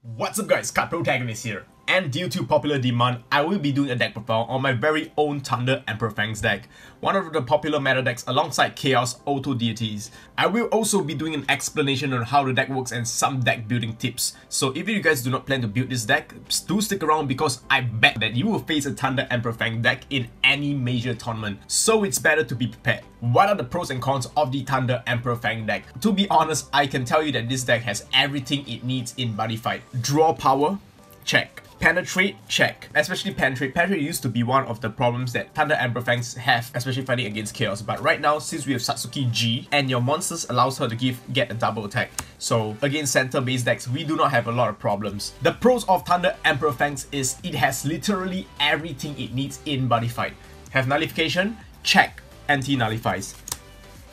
What's up guys, Card Protagonist here, and due to popular demand, I will be doing a deck profile on my very own Thunder Emperor Fangs deck, one of the popular meta decks alongside Chaos Auto Deities. I will also be doing an explanation on how the deck works and some deck building tips. So if you guys do not plan to build this deck, do stick around because I bet that you will face a Thunder Emperor Fang deck in any major tournament, so it's better to be prepared. What are the pros and cons of the Thunder Emperor Fang deck? To be honest, I can tell you that this deck has everything it needs in Buddy Fight. Draw power? Check. Penetrate? Check. Especially Penetrate. Penetrate used to be one of the problems that Thunder Emperor Fangs have, especially fighting against Chaos. But right now, since we have Satsuki G, and your monsters allows her to get a double attack. So against center-based decks, we do not have a lot of problems. The pros of Thunder Emperor Fangs is it has literally everything it needs in Buddy Fight. Have Nullification? Check. Anti-nullifies.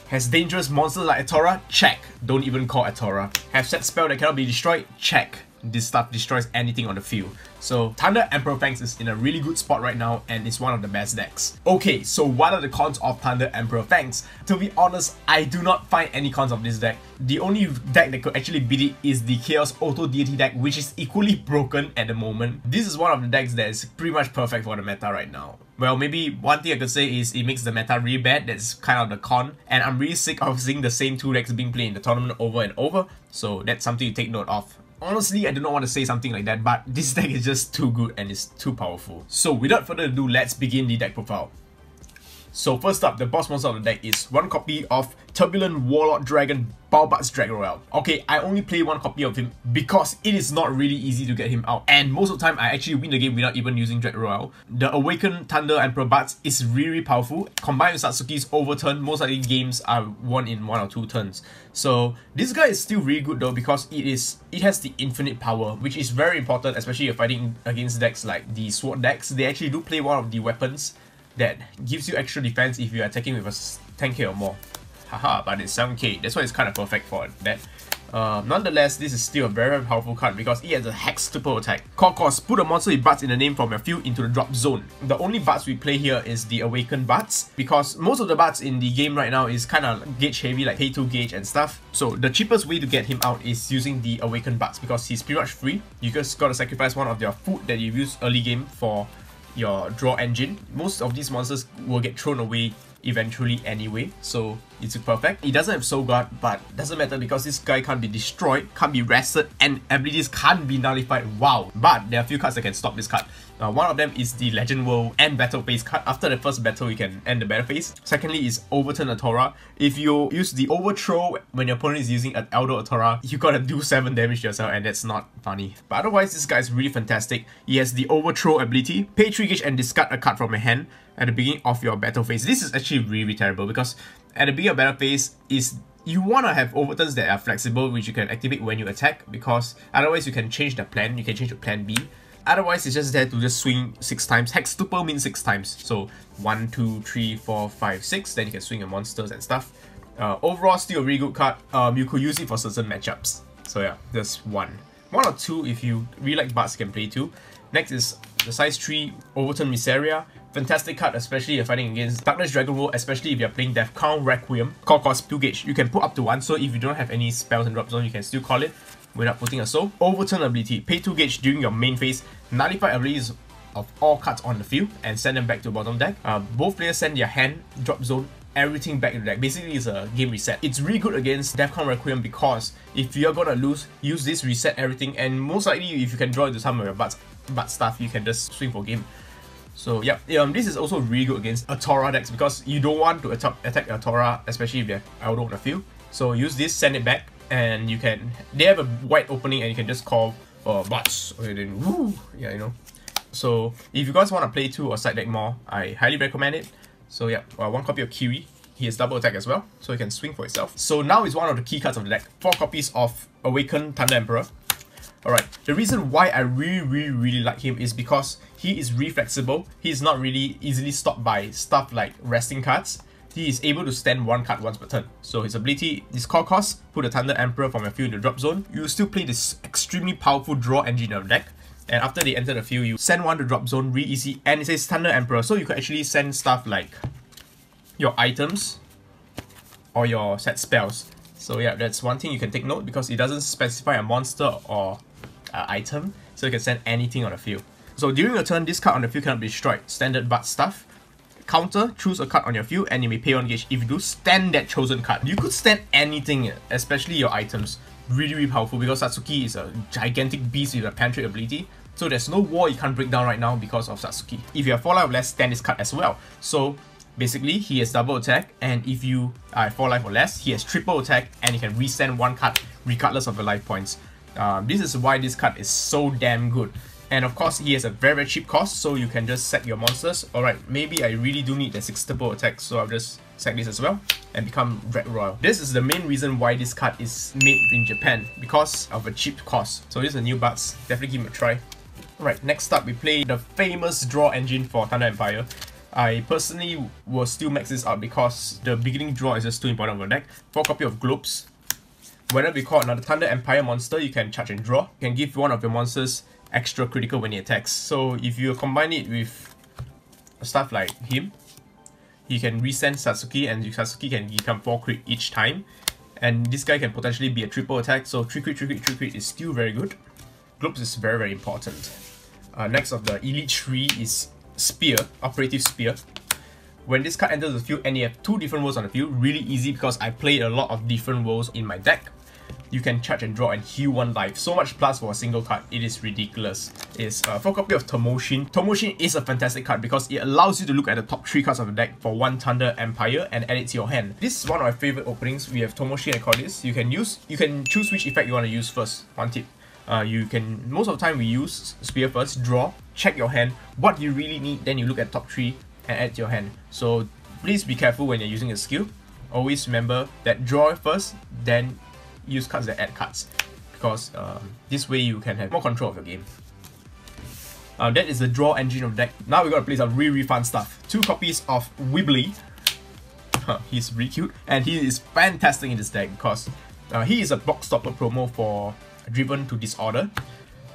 Has dangerous monsters like Atora? Check. Don't even call Atora. Have set spell that cannot be destroyed? Check. This stuff destroys anything on the field. So Thunder Emperor Fangs is in a really good spot right now and is one of the best decks. Okay, so what are the cons of Thunder Emperor Fangs? To be honest, I do not find any cons of this deck. The only deck that could actually beat it is the Chaos Auto Deity deck, which is equally broken at the moment. This is one of the decks that is pretty much perfect for the meta right now. Well, maybe one thing I could say is it makes the meta really bad. That's kind of the con. And I'm really sick of seeing the same two decks being played in the tournament over and over. So that's something to take note of. Honestly, I do not want to say something like that, but this deck is just too good and it's too powerful. So without further ado, let's begin the deck profile. So first up, the boss monster of the deck is one copy of Turbulent Warlord Dragon Balbat's Dragon Royale. Okay, I only play one copy of him because it is not really easy to get him out. And most of the time, I actually win the game without even using Dragon Royale. The Awakened Thunder Emperor Bats is really powerful. Combined with Satsuki's Overturn, most likely games are won in 1 or 2 turns. So this guy is still really good though because it has the infinite power, which is very important, especially if you're fighting against decks like the Sword decks. They actually do play one of the weapons that gives you extra defense if you are attacking with a 10k or more. Haha, but it's 7k, that's why it's kind of perfect for that. Nonetheless, this is still a very powerful card because it has a Hex triple attack. Core cost, put a monster with Bats in the name from your field into the drop zone. The only Bats we play here is the Awakened Bats because most of the Bats in the game right now is kind of gauge heavy, like K2 gauge and stuff. So the cheapest way to get him out is using the Awakened Bats because he's pretty much free. You just gotta sacrifice one of your food that you've used early game for your draw engine. Most of these monsters will get thrown away eventually anyway, so it's perfect. It doesn't have Soul Guard, but doesn't matter because this guy can't be destroyed, can't be rested, and abilities can't be nullified. Wow! But there are a few cards that can stop this card. One of them is the Legend World End Battle Phase card. After the first battle, you can end the battle phase. Secondly is Overturn Atora. If you use the Overthrow when your opponent is using an Elder Atora, you gotta do 7 damage to yourself, and that's not funny. But otherwise, this guy is really fantastic. He has the Overthrow ability. Pay 3 gauge and discard a card from your hand at the beginning of your battle phase. This is actually really terrible because at the beginning of battle phase you want to have overturns that are flexible, which you can activate when you attack, because otherwise you can change the plan, you can change to plan B. Otherwise, it's just there to just swing 6 times. Hex Tuple means 6 times. So 1, 2, 3, 4, 5, 6. Then you can swing your monsters and stuff. Overall, still a really good card. You could use it for certain matchups. So yeah, just 1 or 2 if you really like Bats, you can play 2. Next is the size 3 Overturn Mysaria. Fantastic card, especially if you're fighting against Darkness Dragon World, especially if you're playing Death Crown Requiem. Core cost 2 gauge. You can put up to 1, so if you don't have any spells in drop zone, you can still call it without putting a soul. Overturn ability. Pay 2 gauge during your main phase. Nullify abilities of all cards on the field and send them back to the bottom deck. Both players send their hand, drop zone, everything back in the deck. Basically, it's a game reset. It's really good against Death Crown Requiem because if you're gonna lose, use this, reset everything, and most likely if you can draw into some of your butt stuff, you can just swing for game. So yeah, this is also really good against Atora decks because you don't want to attack Atora, especially if they have Eldo on the field. So use this, send it back, and they have a wide opening and you can just call Bats. Okay, then woo! Yeah, you know. So if you guys want to play 2 or side deck more, I highly recommend it. So yeah, 1 copy of Kiri. He has double attack as well, so he can swing for itself. So now is one of the key cards of the deck. 4 copies of Awakened Thunder Emperor. Alright, the reason why I really like him is because he is really flexible. He is not really easily stopped by stuff like resting cards. He is able to stand 1 card once per turn. So his ability, this core cost, put a Thunder Emperor from your field in the drop zone. You will still play this extremely powerful draw engine of the deck. And after they enter the field, you send 1 to drop zone, really easy. And it says Thunder Emperor, so you can actually send stuff like your items or your set spells. So yeah, that's one thing you can take note because it doesn't specify a monster or item, so you can send anything on the field. So during your turn, this card on the field cannot be destroyed. Standard but stuff. Counter, choose a card on your field and you may pay 1 gauge. If you do, stand that chosen card. You could stand anything, especially your items. Really powerful because Satsuki is a gigantic beast with a penetrate ability. So there's no wall you can't break down right now because of Satsuki. If you have 4 life or less, stand this card as well. So basically, he has double attack, and if you are 4 life or less, he has triple attack, and you can resend 1 card regardless of the life points. This is why this card is so damn good. And of course, he has a very cheap cost, so you can just set your monsters. Alright, maybe I really do need the 6 triple attack, so I'll just set this as well and become Red Royal. This is the main reason why this card is made in Japan, because of a cheap cost. So this is a new buds, definitely give him a try. Alright, next up we play the famous draw engine for Thunder Empire. I personally will still max this out because the beginning draw is just too important for the deck. 4 copy of Globes. Whenever you call another Thunder Empire monster, you can charge and draw. You can give one of your monsters extra critical when he attacks. So if you combine it with stuff like him, you can resend Satsuki and Satsuki can become 4 crit each time. And this guy can potentially be a triple attack, so 3 crit is still very good. Globes is very important. Next of the Elite Tree is Spear, Operative Spear. When this card enters the field and you have 2 different worlds on the field, really easy because I played a lot of different worlds in my deck. You can charge and draw and heal 1 life. So much plus for a single card, it is ridiculous. It's 4 copy of Tomoshin. Tomoshin is a fantastic card because it allows you to look at the top 3 cards of the deck for 1 Thunder Empire and add it to your hand. This is one of my favorite openings. We have Tomoshin and Cordis. You can choose which effect you want to use first. One tip. Most of the time we use Spear first, draw, check your hand, what you really need, then you look at top 3 and add to your hand. So please be careful when you're using a skill. Always remember that draw first, then use cards that add cards. Because this way you can have more control of your game. That is the draw engine of the deck. Now we gotta play some really fun stuff. 2 copies of Wibbly. He's really cute. And he is fantastic in this deck because he is a block stopper promo for Driven to Disorder.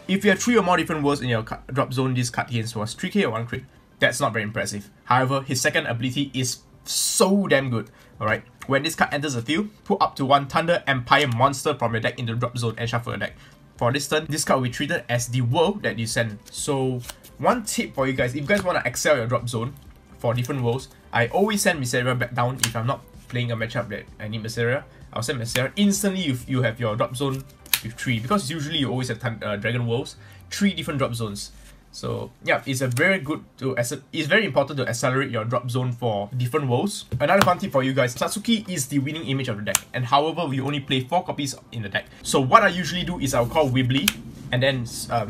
If you have 3 or more different worlds in your drop zone, this card gains was 3k or 1 crit. That's not very impressive. However, his second ability is so damn good. Alright, when this card enters the field, put up to 1 Thunder Empire monster from your deck into the drop zone and shuffle your deck. For this turn, this card will be treated as the world that you send. So, one tip for you guys, if you guys want to excel your drop zone for different worlds, I always send Mysaria back down if I'm not playing a matchup that I need Mysaria. I'll send Mysaria. Instantly, you have your drop zone with 3, because usually you always have Dragon Worlds, 3 different drop zones. So yeah, it's very important to accelerate your drop zone for different worlds. Another fun tip for you guys, Satsuki is the winning image of the deck, and however we only play 4 copies in the deck. So what I usually do is I'll call Wibbly and then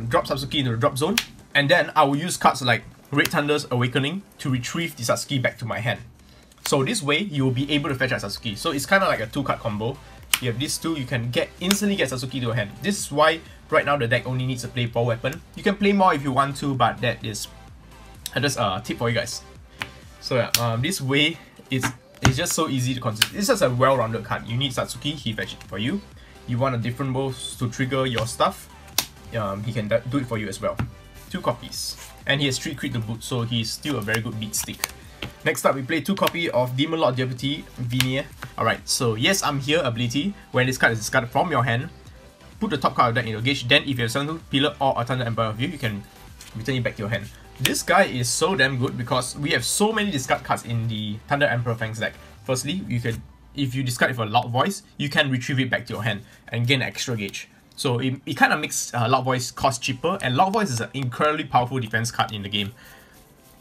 drop Satsuki into the drop zone, and then I will use cards like Red Thunder's Awakening to retrieve the Satsuki back to my hand. So this way you will be able to fetch out Satsuki. So it's kind of like a 2-card combo. You have these 2, you can instantly get Satsuki to your hand. This is why right now the deck only needs to play 4 weapon. You can play more if you want to, but that is just a tip for you guys. So yeah, this way it's just so easy to consider. It's just a well-rounded card. You need Satsuki, he fetch it for you. You want a different wolves to trigger your stuff, he can do it for you as well. 2 copies. And he has 3 crit to boot, so he's still a very good beat stick. Next up, we play 2 copies of Demon Lord Deputy Vinier. Alright, so yes, I'm here ability. When this card is discarded from your hand, put the top card of the deck into gauge. Then if you have Sun Pillar or a Thunder Empire of you, you can return it back to your hand. This guy is so damn good because we have so many discard cards in the Thunder Emperor Fangs deck. Firstly, if you discard it for Loud Voice, you can retrieve it back to your hand and gain extra gauge. So it kind of makes Loud Voice cost cheaper, and Loud Voice is an incredibly powerful defense card in the game.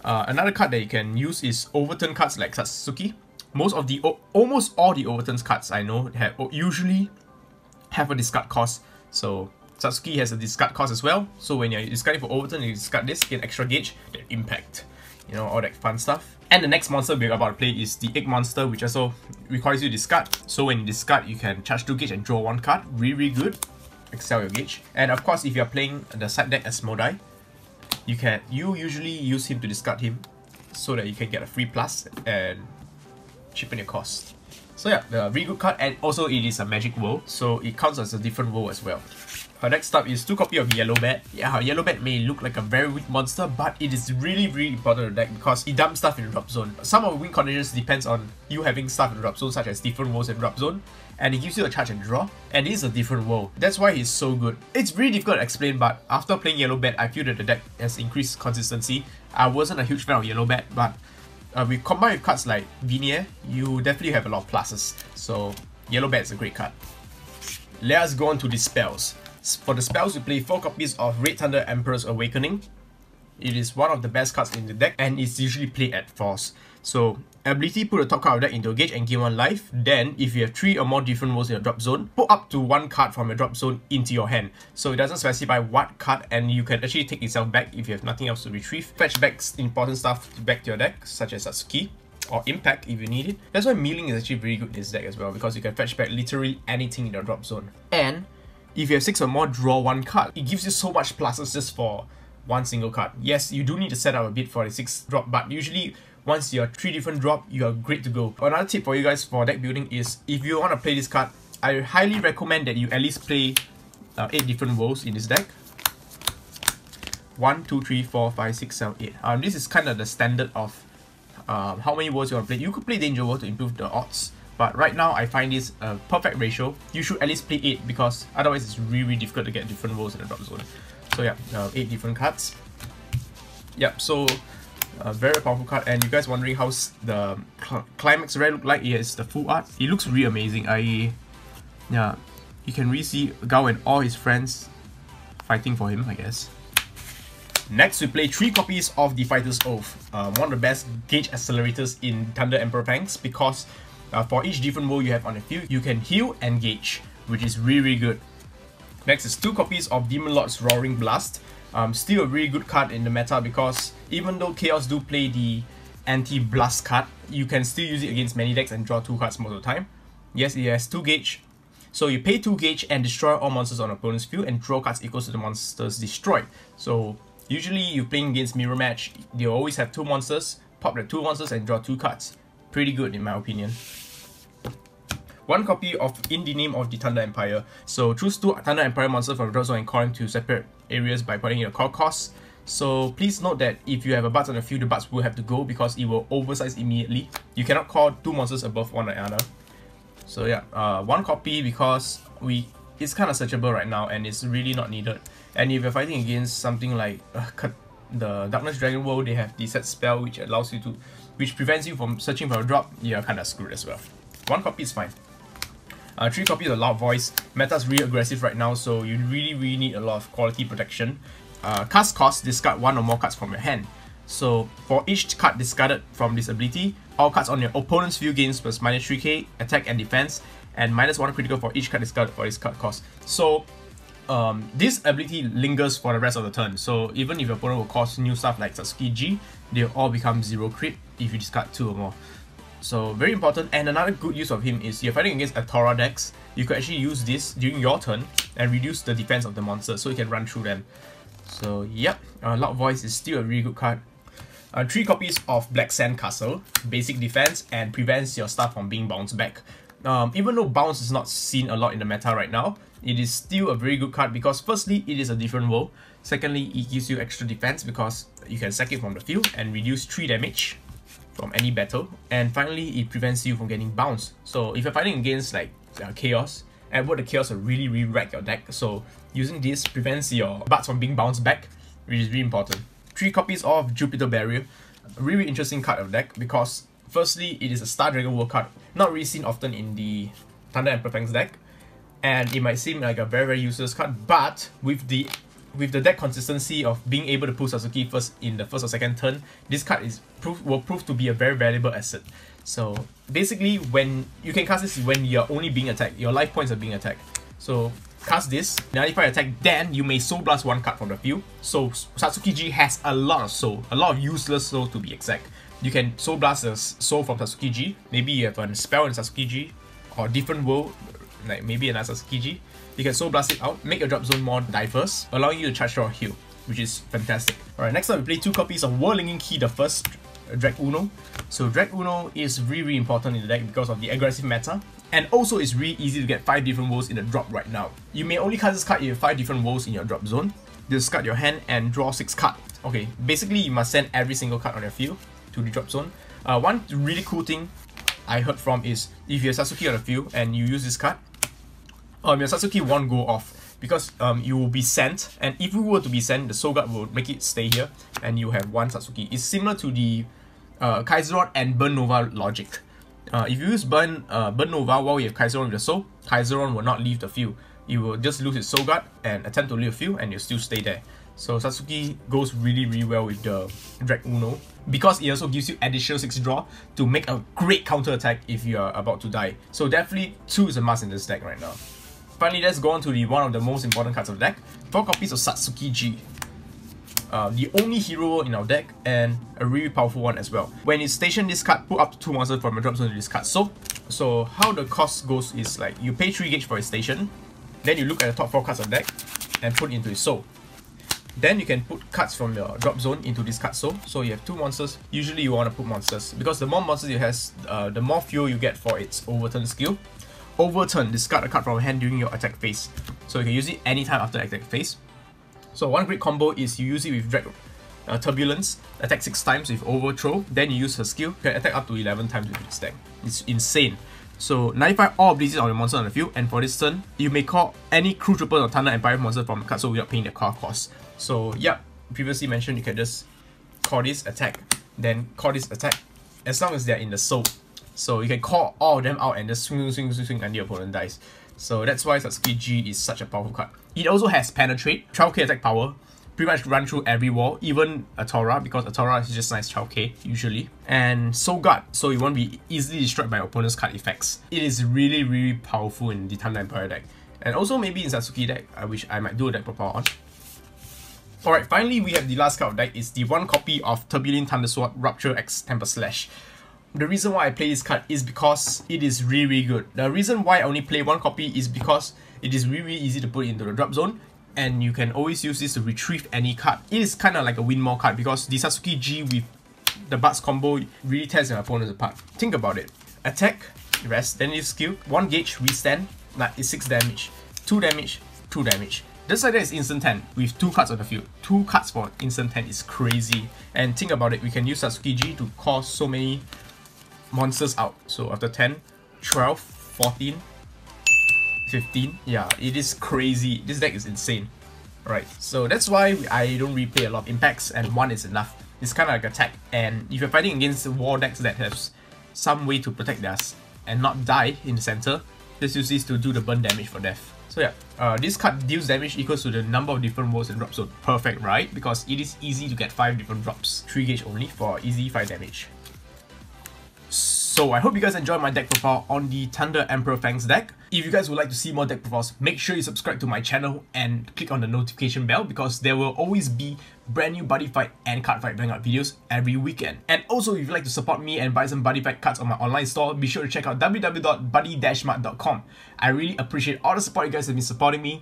Another card that you can use is Overturn cards like Satsuki. Almost all the Overturn cards I know usually have a discard cost. So Satsuki has a discard cost as well. So when you're discarding for Overturn, you discard this, get extra gauge, then impact. You know, all that fun stuff. And the next monster we're about to play is the Egg Monster, which also requires you to discard. So when you discard, you can charge 2 gauge and draw 1 card. Really good. Excel your gauge. And of course, if you're playing the side deck as Modai, you usually use him to discard him so that you can get a free plus and cheapen your cost. So yeah, a very good card, and also it is a magic world, so it counts as a different world as well. Next up is 2 copy of Yellow Bat. Yeah, Yellow Bat may look like a very weak monster, but it is really important to the deck because it dumps stuff in the drop zone. Some of the win conditions depends on you having stuff in the drop zone, such as different worlds in drop zone, and it gives you a charge and draw, and it is a different world. That's why he's so good. It's really difficult to explain, but after playing Yellow Bat, I feel that the deck has increased consistency. I wasn't a huge fan of Yellow Bat, but we combine with cards like Vinier, you definitely have a lot of pluses. So Yellow Bat is a great card. Let us go on to the spells. For the spells, we play 4 copies of Red Thunder Emperor's Awakening. It is one of the best cards in the deck, and it's usually played at force. So, ability, put the top card of the deck into a gauge and gain 1 life. Then, if you have 3 or more different worlds in your drop zone, put up to 1 card from your drop zone into your hand. So it doesn't specify what card, and you can actually take itself back if you have nothing else to retrieve. Fetch back important stuff back to your deck, such as Satsuki or Impact if you need it. That's why Milling is actually very good in this deck as well, because you can fetch back literally anything in your drop zone. And if you have 6 or more, draw 1 card. It gives you so much pluses just for 1 single card. Yes, you do need to set up a bit for the 6 drop, but usually once you're 3 different drop, you are great to go. Another tip for you guys for deck building is, if you want to play this card, I highly recommend that you at least play 8 different worlds in this deck. 1, 2, 3, 4, 5, 6, 7, 8. This is kind of the standard of how many worlds you want to play. You could play Danger World to improve the odds, but right now I find this a perfect ratio. You should at least play 8 because otherwise it's really difficult to get different worlds in the drop zone. So yeah, 8 different cards. Yep, so a very powerful card. And you guys wondering how the Climax Rare look like? It's the full art. It looks really amazing. Yeah, you can really see Gao and all his friends fighting for him, I guess. Next, we play 3 copies of the Fighter's Oath, one of the best gauge accelerators in Thunder Emperor Fangs, because for each different world you have on the field, you can heal and gauge, which is really good. Next is 2 copies of Demon Lord's Roaring Blast. Still a really good card in the meta, because even though Chaos do play the anti-blast card, you can still use it against many decks and draw 2 cards most of the time. Yes, it has 2 gauge. So you pay 2 gauge and destroy all monsters on opponent's field and draw cards equals to the monsters destroyed. So usually you're playing against mirror match, you always have 2 monsters, pop the 2 monsters and draw 2 cards. Pretty good in my opinion. 1 copy of In the Name of the Thunder Empire. So choose 2 Thunder Empire monsters from the drop zone and call them to separate areas by putting in your call cost. So please note that if you have a Bards on the field, the Bards will have to go because it will oversize immediately. You cannot call 2 monsters above one another. So yeah, 1 copy because it's kind of searchable right now and it's really not needed. And if you're fighting against something like the Darkness Dragon World, they have the set spell which prevents you from searching for a drop. You're kind of screwed as well. 1 copy is fine. 3 copies of Loud Voice. Meta's really aggressive right now, so you really need a lot of quality protection. Cast cost, discard 1 or more cards from your hand. So for each card discarded from this ability, all cards on your opponent's field gains plus minus 3k attack and defense, and minus 1 critical for each card discarded for this card cost. So this ability lingers for the rest of the turn. So even if your opponent will cost new stuff like Satsuki G, they'll all become 0 crit if you discard 2 or more. So very important. And another good use of him is you're fighting against Atora decks, you could actually use this during your turn and reduce the defense of the monster so you can run through them. So yep, Loud Voice is still a really good card. 3 copies of Black Sand Castle, basic defense and prevents your stuff from being bounced back. Even though bounce is not seen a lot in the meta right now, it is still a very good card because firstly, it is a different world. Secondly, it gives you extra defense because you can sack it from the field and reduce 3 damage from any battle. And finally, it prevents you from getting bounced. So if you're fighting against like Chaos, and what the Chaos will really wreck your deck. So using this prevents your Bards from being bounced back, which is really important. 3 copies of Jupiter Barrier. A really interesting card of deck because firstly, it is a Star Dragon World card, not really seen often in the Thunder Emperor Fangs deck. And it might seem like a very useless card, but with the deck consistency of being able to pull Satsuki first in the first or second turn, this card will prove to be a very valuable asset. So basically, when you can cast this when you're only being attacked, your life points are being attacked. So cast this, 95 attack, then you may Soul Blast 1 card from the field. So Satsuki G has a lot of soul, a lot of useless soul to be exact. You can Soul Blast a soul from Satsuki G, maybe you have a spell in Satsuki G, or different world, like maybe another Satsuki G. You can Soul Blast it out, make your drop zone more diverse, allowing you to charge your heal, which is fantastic. Alright, next up we play 2 copies of Whirlinging Key the First. Drag Uno. So Drag Uno is really important in the deck because of the aggressive meta, and also it's really easy to get 5 different worlds in the drop right now. You may only cast this card if you have 5 different worlds in your drop zone. Discard your hand and draw 6 cards. Okay, basically you must send every single card on your field to the drop zone. One really cool thing I heard from is if you have Sasuke on the field and you use this card, your Sasuke won't go off because you will be sent, and if you were to be sent, the Soul Guard will make it stay here and you have 1 Sasuke. It's similar to the Kaiserron and Burn Nova logic. If you use Burn Nova while you have Kaiserron with the Soul, Kaiserron will not leave the field. You will just lose his Soul Guard and attempt to leave the field and you'll still stay there. So Sasuke goes really well with the Drag Uno because it also gives you additional 6 draw to make a great counter attack if you are about to die. So definitely 2 is a must in this deck right now. Finally, let's go on to one of the most important cards of the deck. 4 copies of Satsuki G. The only hero in our deck and a really powerful one as well. When you station this card, put up to 2 monsters from your drop zone to this card. So how the cost goes is like you pay 3 gauge for his station, then you look at the top 4 cards of the deck and put it into his soul. Then you can put cards from your drop zone into this card soul. So you have 2 monsters. Usually you want to put monsters because the more monsters you have, the more fuel you get for its overturn skill. Overturn, discard a card from your hand during your attack phase. So you can use it anytime after attack phase. So one great combo is you use it with Drag Turbulence, attack 6 times with Overthrow, then you use her skill, you can attack up to 11 times with this deck. It's insane. So 95 all abilities on your monster on the field, and for this turn, you may call any Crew Trooper or Thunder Empire monster from the card so without paying the card cost. So yeah, previously mentioned, you can just call this attack, then call this attack, as long as they're in the soul. So you can call all of them out and just swing until your opponent dies. So that's why Satsuki G is such a powerful card. It also has Penetrate, 12k attack power, pretty much run through every wall, even Atora, because Atora is just nice 12k usually. And Soul Guard, so you won't be easily destroyed by opponent's card effects. It is really powerful in the Thunder Empire deck. And also maybe in Satsuki deck, which I might do a deck profile on. Alright, finally we have the last card of deck, is the 1 copy of Turbulent Thunder Sword, Rupture X Temper Slash. The reason why I play this card is because it is really good. The reason why I only play 1 copy is because it is really easy to put into the drop zone, and you can always use this to retrieve any card. It is kind of like a win more card because the Satsuki G with the Buds combo really tears your opponents apart. Think about it. Attack, rest, then use skill, 1 gauge, restand, that is 6 damage, 2 damage, 2 damage. Just like that is instant 10 with 2 cards on the field. 2 cards for instant 10 is crazy. And think about it, we can use Satsuki G to call so many monsters out. So after 10, 12, 14, 15, yeah, it is crazy. This deck is insane. Alright, so that's why I don't really play a lot of impacts, and 1 is enough. It's kind of like attack, and if you're fighting against war decks that have some way to protect theirs and not die in the center, just use this to do the burn damage for death. So yeah, this card deals damage equals to the number of different worlds and drops, so perfect, right? Because it is easy to get 5 different drops, 3 gauge only for easy 5 damage. So I hope you guys enjoyed my deck profile on the Thunder Emperor Fangs deck. If you guys would like to see more deck profiles, make sure you subscribe to my channel and click on the notification bell because there will always be brand new Buddy Fight and Card Fight Vanguard videos every weekend. And also, if you'd like to support me and buy some Buddy Fight cards on my online store, be sure to check out www.buddy-mart.com. I really appreciate all the support you guys have been supporting me.